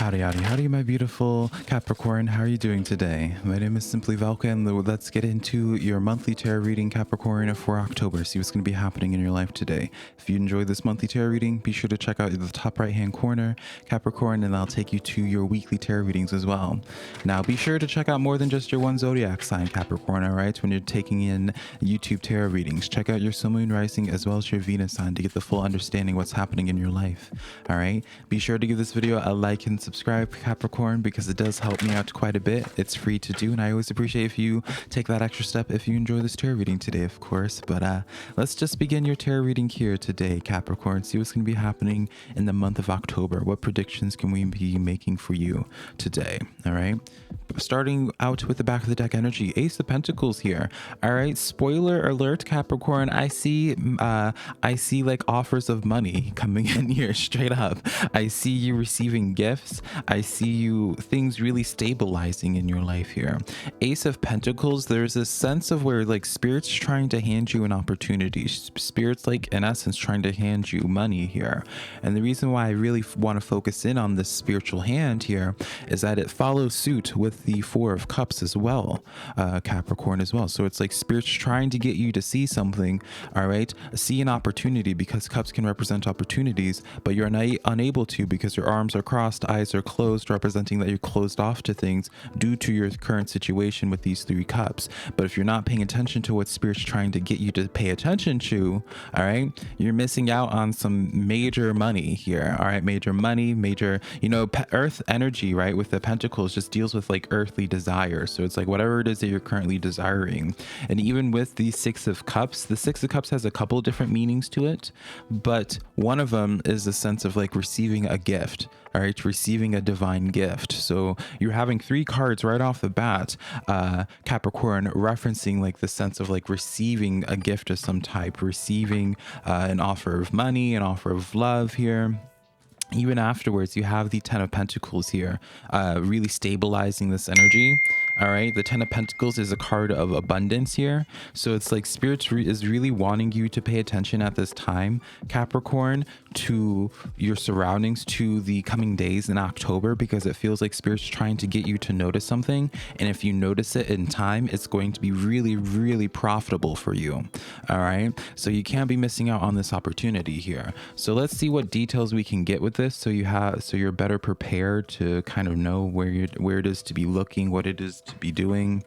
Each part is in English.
Howdy, my beautiful Capricorn. How are you doing today? My name is SimplyVelca, and let's get into your monthly tarot reading, Capricorn, for October. See what's going to be happening in your life today. If you enjoyed this monthly tarot reading, be sure to check out the top right-hand corner, Capricorn, and I'll take you to your weekly tarot readings as well. Now, be sure to check out more than just your one zodiac sign, Capricorn, all right? When you're taking in YouTube tarot readings, check out your sun, moon, rising, as well as your Venus sign to get the full understanding what's happening in your life, all right? Be sure to give this video a like and subscribe, Capricorn, because it does help me out quite a bit. It's free to do, and I always appreciate if you take that extra step if you enjoy this tarot reading today, of course. But let's just begin your tarot reading here today, Capricorn. See what's going to be happening in the month of October. What predictions can we be making for you today? All right, starting out with the back of the deck energy, Ace of Pentacles here. All right, spoiler alert, Capricorn, I see like offers of money coming in here straight up. I see you receiving gifts. I see you things really stabilizing in your life here. Ace of Pentacles, there's a sense of where like spirit's trying to hand you an opportunity. Spirit's like in essence trying to hand you money here. And the reason why I really want to focus in on this spiritual hand here is that it follows suit with the Four of Cups as well, Capricorn as well. So it's like spirit's trying to get you to see something, all right? See an opportunity, because cups can represent opportunities, but you're unable to because your arms are crossed, eyes are closed, representing that you're closed off to things due to your current situation with these three cups. But if you're not paying attention to what spirit's trying to get you to pay attention to, all right, you're missing out on some major money here. All right, major money, major, you know, earth energy, right, with the pentacles just deals with like earthly desire. So it's like whatever it is that you're currently desiring. And even with the Six of Cups, the Six of Cups has a couple different meanings to it, but one of them is the sense of like receiving a gift. All right, receiving a divine gift. So you're having three cards right off the bat, Capricorn, referencing like the sense of like receiving a gift of some type, receiving an offer of money, an offer of love here. Even afterwards, you have the Ten of Pentacles here, really stabilizing this energy. All right, the Ten of Pentacles is a card of abundance here. So it's like Spirit is really wanting you to pay attention at this time, Capricorn, to your surroundings, to the coming days in October, because it feels like Spirit's trying to get you to notice something. And if you notice it in time, it's going to be really, really profitable for you. All right, so you can't be missing out on this opportunity here. So let's see what details we can get with this, so you're better prepared to kind of know where it is to be looking, what it is to be doing.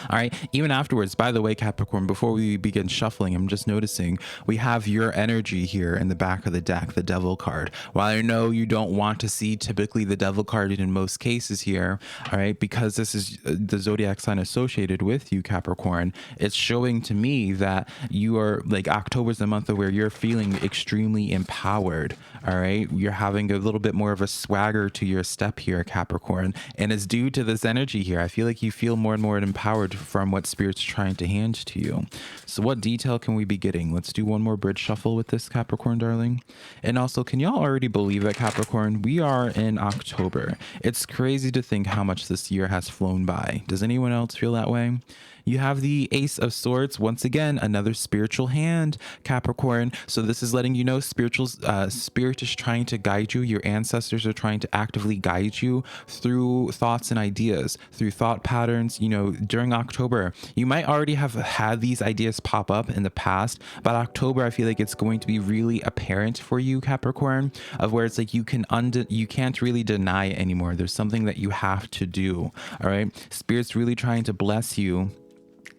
All right, even afterwards, by the way, Capricorn, before we begin shuffling, I'm just noticing we have your energy here in the back of the deck, the Devil card. While I know you don't want to see typically the Devil card in most cases here, all right, because this is the zodiac sign associated with you, Capricorn, it's showing to me that you are like, October's the month of where you're feeling extremely empowered. All right, you're having a little bit more of a swagger to your step here, Capricorn, and it's due to this energy here. I feel like you feel more and more empowered from what Spirit's trying to hand to you. So what detail can we be getting? Let's do one more bridge shuffle with this, Capricorn darling. And also, can y'all already believe it, Capricorn? We are in October. It's crazy to think how much this year has flown by. Does anyone else feel that way? You have the Ace of Swords, once again, another spiritual hand, Capricorn. So this is letting you know Spirit is trying to guide you. Your ancestors are trying to actively guide you through thoughts and ideas, through thought patterns. You know, during October, you might already have had these ideas pop up in the past, but October, I feel like it's going to be really apparent for you, Capricorn, of where it's like you can't really deny it anymore. There's something that you have to do. All right, Spirit's really trying to bless you,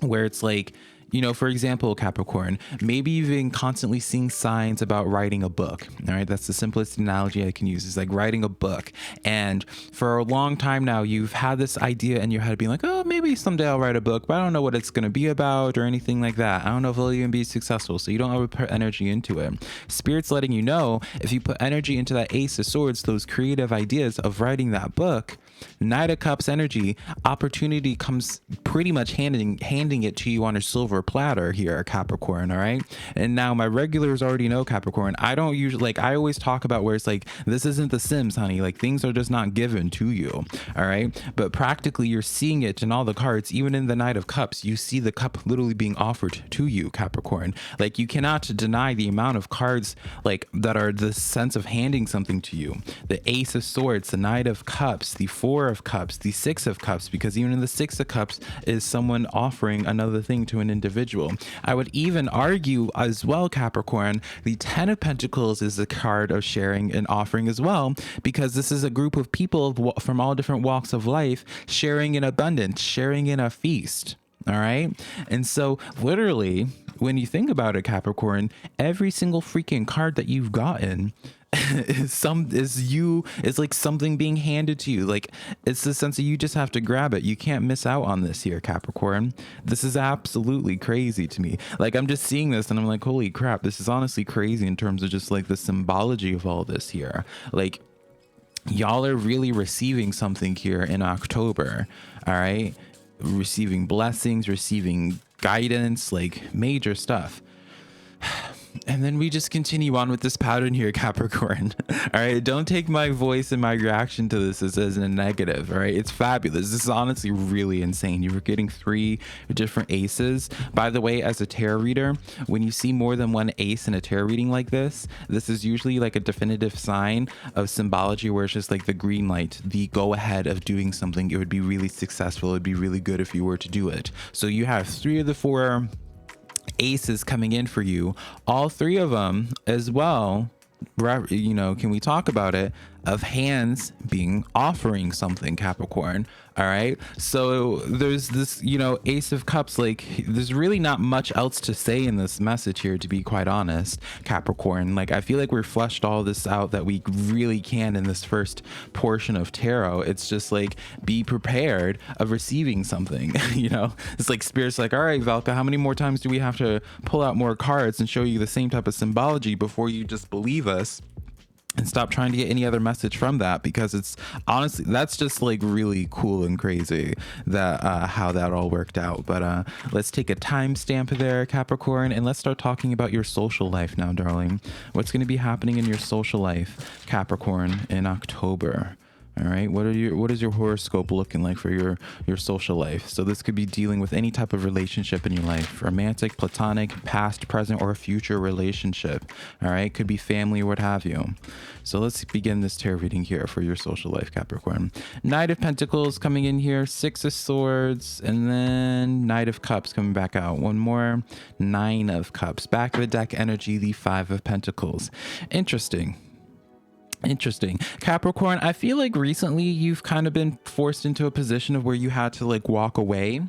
where it's like, you know, for example, Capricorn, maybe you've been constantly seeing signs about writing a book. All right, that's the simplest analogy I can use, is like writing a book. And for a long time now, you've had this idea in your head being like, oh, maybe someday I'll write a book, but I don't know what it's going to be about or anything like that. I don't know if it'll even be successful. So you don't ever put energy into it. Spirit's letting you know, if you put energy into that Ace of Swords, those creative ideas of writing that book, Knight of Cups energy, opportunity comes pretty much handing it to you on a silver platter here, Capricorn. All right. And now my regulars already know, Capricorn, I don't usually, like, I always talk about where it's like, this isn't The Sims, honey. Like, things are just not given to you. All right. But practically you're seeing it in all the cards. Even in the Knight of Cups, you see the cup literally being offered to you, Capricorn. Like, you cannot deny the amount of cards like that are the sense of handing something to you. The Ace of Swords, the Knight of Cups, the Four of Cups, the Six of Cups, because even in the Six of Cups is someone offering another thing to an individual. I would even argue as well, Capricorn, the Ten of Pentacles is a card of sharing and offering as well, because this is a group of people from all different walks of life sharing in abundance, sharing in a feast. All right. And so literally, when you think about it, Capricorn, every single freaking card that you've gotten is like something being handed to you. Like, it's the sense that you just have to grab it. You can't miss out on this here, Capricorn. This is absolutely crazy to me. Like, I'm just seeing this and I'm like, holy crap, this is honestly crazy in terms of just like the symbology of all this here. Like, y'all are really receiving something here in October. All right. Receiving blessings, receiving guidance, like major stuff. And then we just continue on with this pattern here, Capricorn. All right. Don't take my voice and my reaction to this as a negative. All right. It's fabulous. This is honestly really insane. You were getting 3 different aces. By the way, as a tarot reader, when you see more than one ace in a tarot reading like this is usually like a definitive sign of symbology where it's just like the green light, the go ahead of doing something. It would be really successful. It would be really good if you were to do it. So you have 3 of the 4 aces coming in for you, all 3 of them as well. You know, can we talk about it, of hands being offering something, Capricorn? All right. So there's this, you know, Ace of Cups. Like, there's really not much else to say in this message here, to be quite honest, Capricorn. Like, I feel like we're fleshed all this out that we really can in this first portion of tarot. It's just like, be prepared of receiving something. You know, it's like Spirit's like, all right, Velca, how many more times do we have to pull out more cards and show you the same type of symbology before you just believe us? And stop trying to get any other message from that, because it's honestly, that's just like really cool and crazy that how that all worked out. But let's take a timestamp there, Capricorn, and let's start talking about your social life now, darling. What's going to be happening in your social life, Capricorn, in October? All right. What is your horoscope looking like for your social life? So this could be dealing with any type of relationship in your life: romantic, platonic, past, present, or future relationship. All right. Could be family or what have you. So let's begin this tarot reading here for your social life, Capricorn. Knight of Pentacles coming in here, 6 of Swords, and then Knight of Cups coming back out. One more, 9 of Cups. Back of the deck energy, the 5 of Pentacles. Interesting. Capricorn, I feel like recently you've kind of been forced into a position of where you had to like walk away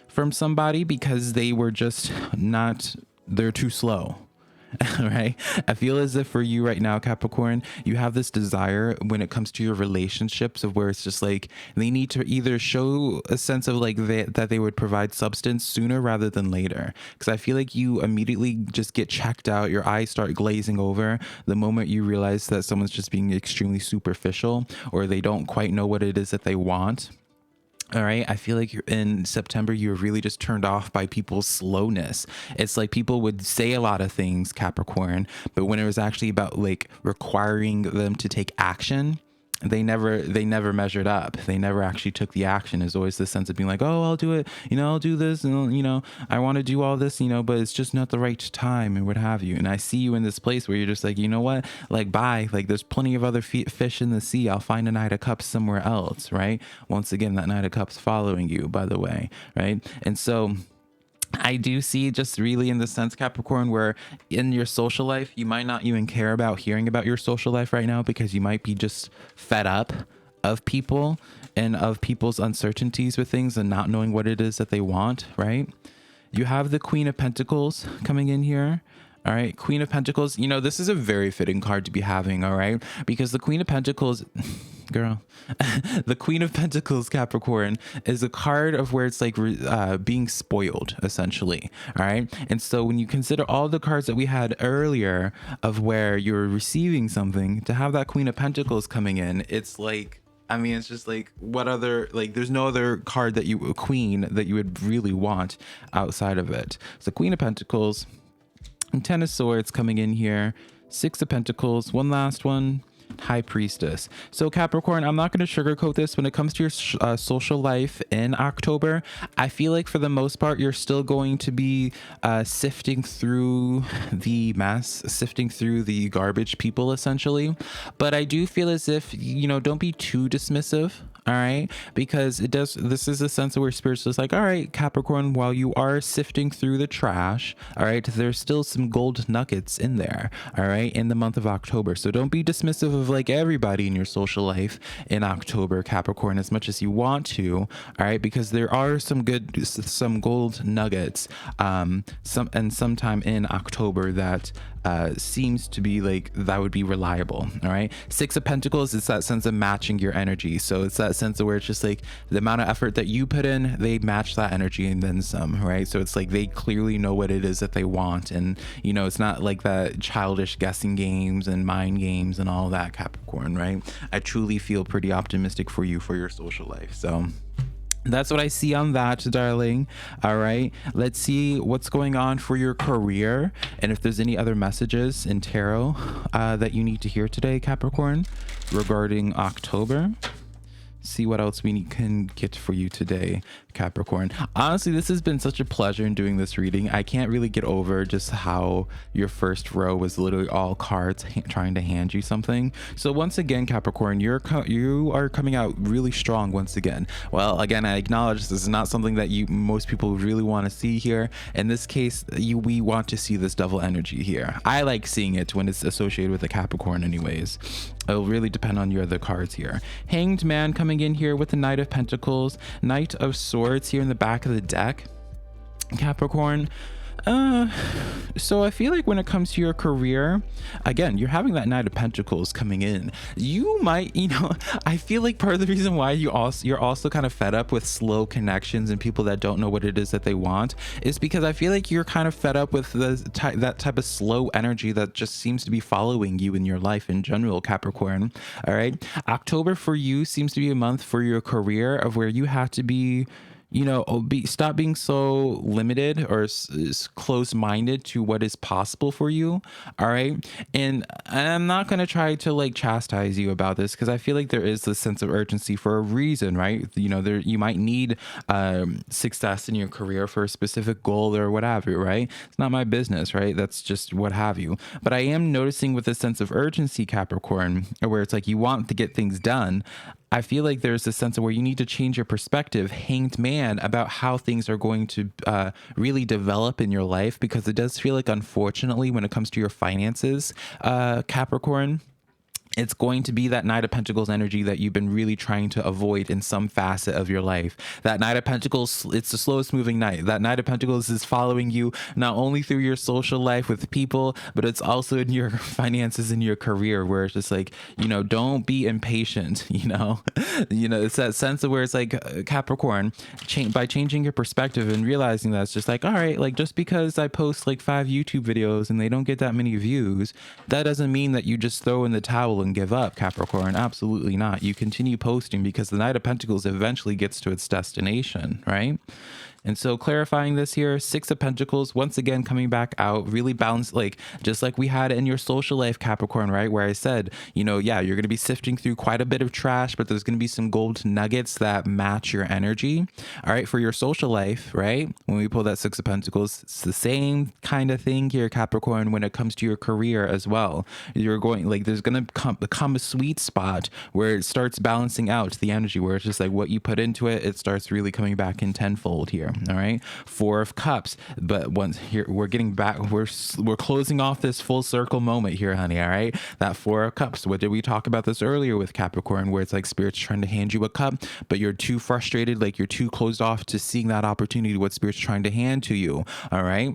from somebody because they were just not, they're too slow. Right? I feel as if for you right now, Capricorn, you have this desire when it comes to your relationships of where it's just like they need to either show a sense of like that they would provide substance sooner rather than later. Because I feel like you immediately just get checked out. Your eyes start glazing over the moment you realize that someone's just being extremely superficial, or they don't quite know what it is that they want. All right. I feel like in September, you were really just turned off by people's slowness. It's like people would say a lot of things, Capricorn, but when it was actually about like requiring them to take action, they never measured up. They never actually took the action. There's always this sense of being like, oh, I'll do it. You know, I'll do this. And, you know, I want to do all this, you know, but it's just not the right time and what have you. And I see you in this place where you're just like, you know what, like, bye. Like, there's plenty of other fish in the sea. I'll find a Knight of Cups somewhere else. Right. Once again, that Knight of Cups following you, by the way. Right. And so I do see just really in the sense, Capricorn, where in your social life, you might not even care about hearing about your social life right now because you might be just fed up of people and of people's uncertainties with things and not knowing what it is that they want, right? You have the Queen of Pentacles coming in here. All right. Queen of Pentacles. You know, this is a very fitting card to be having. All right. Because the Queen of Pentacles, girl, the Queen of Pentacles, Capricorn, is a card of where it's like being spoiled, essentially. All right. And so when you consider all the cards that we had earlier of where you're receiving something, to have that Queen of Pentacles coming in, it's like, I mean, it's just like, what other, like, there's no other card that you, queen, that you would really want outside of it. So Queen of Pentacles, and 10 of Swords coming in here, 6 of Pentacles, one last one, High Priestess. So Capricorn, I'm not going to sugarcoat this. When it comes to your social life in October, I feel like for the most part you're still going to be sifting through the mess, sifting through the garbage people essentially, but I do feel as if, you know, don't be too dismissive. All right, because it does, this is a sense of where spirit's just like, all right, Capricorn, while you are sifting through the trash, all right, there's still some gold nuggets in there, all right, in the month of October. So don't be dismissive of like everybody in your social life in October, Capricorn, as much as you want to, all right, because there are some gold nuggets sometime in October that seems to be like that would be reliable. All right, 6 of Pentacles, it's that sense of matching your energy. So it's that sense of where it's just like the amount of effort that you put in, they match that energy and then some, right? So it's like they clearly know what it is that they want, and you know, it's not like that childish guessing games and mind games and all that, Capricorn, right? I truly feel pretty optimistic for you for your social life. So that's what I see on that, darling. All right, let's see what's going on for your career, and if there's any other messages in tarot that you need to hear today, Capricorn, regarding October. See what else we can get for you today, Capricorn. Honestly, this has been such a pleasure in doing this reading. I can't really get over just how your first row was literally all cards trying to hand you something. So once again, Capricorn, you are coming out really strong once again. Well, again, I acknowledge this is not something that most people really want to see here. In this case, we want to see this double energy here. I like seeing it when it's associated with a Capricorn anyways. It'll really depend on your other cards here. Hanged Man coming in here with the Knight of Pentacles, Knight of Swords here in the back of the deck, Capricorn. So I feel like when it comes to your career, again, you're having that Knight of Pentacles coming in. You might, you know, I feel like part of the reason why you're also kind of fed up with slow connections and people that don't know what it is that they want is because I feel like you're kind of fed up with that type of slow energy that just seems to be following you in your life in general, Capricorn. All right, October for you seems to be a month for your career of where you have to be, you know, stop being so limited or close-minded to what is possible for you. All right, and I'm not going to try to like chastise you about this because I feel like there is this sense of urgency for a reason, right? You know, you might need success in your career for a specific goal or whatever, right? It's not my business, right? That's just what have you. But I am noticing with a sense of urgency, Capricorn, where it's like you want to get things done. I feel like there's a sense of where you need to change your perspective, Hanged Man, about how things are going to really develop in your life, because it does feel like, unfortunately, when it comes to your finances, Capricorn, it's going to be that Knight of Pentacles energy that you've been really trying to avoid in some facet of your life. That Knight of Pentacles, it's the slowest moving knight. That Knight of Pentacles is following you not only through your social life with people, but it's also in your finances, in your career, where it's just like, you know, don't be impatient, you know? You know, it's that sense of where it's like, Capricorn, by changing your perspective and realizing that it's just like, all right, like just because I post like 5 YouTube videos and they don't get that many views, that doesn't mean that you just throw in the towel and give up, Capricorn. Absolutely not. You continue posting because the Knight of Pentacles eventually gets to its destination, right? And so clarifying this here, 6 of Pentacles, once again, coming back out, really balanced, like just like we had in your social life, Capricorn, right? Where I said, you know, yeah, you're going to be sifting through quite a bit of trash, but there's going to be some gold nuggets that match your energy. All right. For your social life, right? When we pull that 6 of Pentacles, it's the same kind of thing here, Capricorn, when it comes to your career as well. You're going, like, there's going to come a sweet spot where it starts balancing out the energy, where it's just like what you put into it, it starts really coming back in tenfold here. All right, 4 of Cups, but once here we're getting back, we're closing off this full circle moment here, honey. All right, that 4 of Cups, what did we talk about this earlier with Capricorn, where it's like spirit's trying to hand you a cup, but you're too frustrated, like you're too closed off to seeing that opportunity, what spirit's trying to hand to you. All right.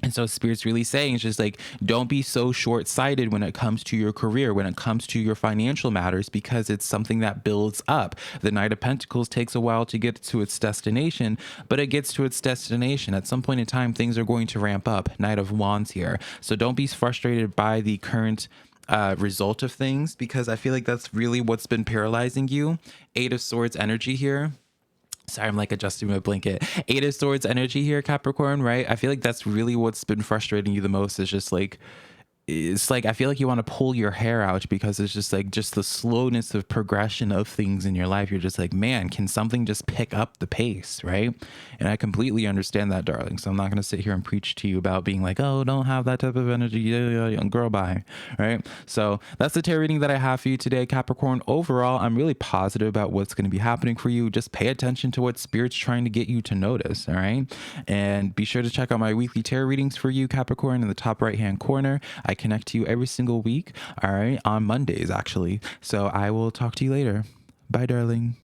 And so spirit's really saying, it's just like, don't be so short-sighted when it comes to your career, when it comes to your financial matters, because it's something that builds up. The Knight of Pentacles takes a while to get to its destination, but it gets to its destination. At some point in time, things are going to ramp up. Knight of Wands here. So don't be frustrated by the current result of things, because I feel like that's really what's been paralyzing you. Eight of Swords energy here. Sorry, I'm like adjusting my blanket. Eight of Swords energy here, Capricorn, right? I feel like that's really what's been frustrating you the most, is just like, it's like I feel like you want to pull your hair out, because it's just like, just the slowness of progression of things in your life. You're just like, man, can something just pick up the pace, right? And I completely understand that, darling. So I'm not going to sit here and preach to you about being like, oh, don't have that type of energy, girl, bye, right? So that's the tarot reading that I have for you today, Capricorn. Overall, I'm really positive about what's going to be happening for you. Just pay attention to what Spirit's trying to get you to notice, all right? And be sure to check out my weekly tarot readings for you, Capricorn, in the top right hand corner. I connect to you every single week, all right, on Mondays actually. So I will talk to you later. Bye, darling.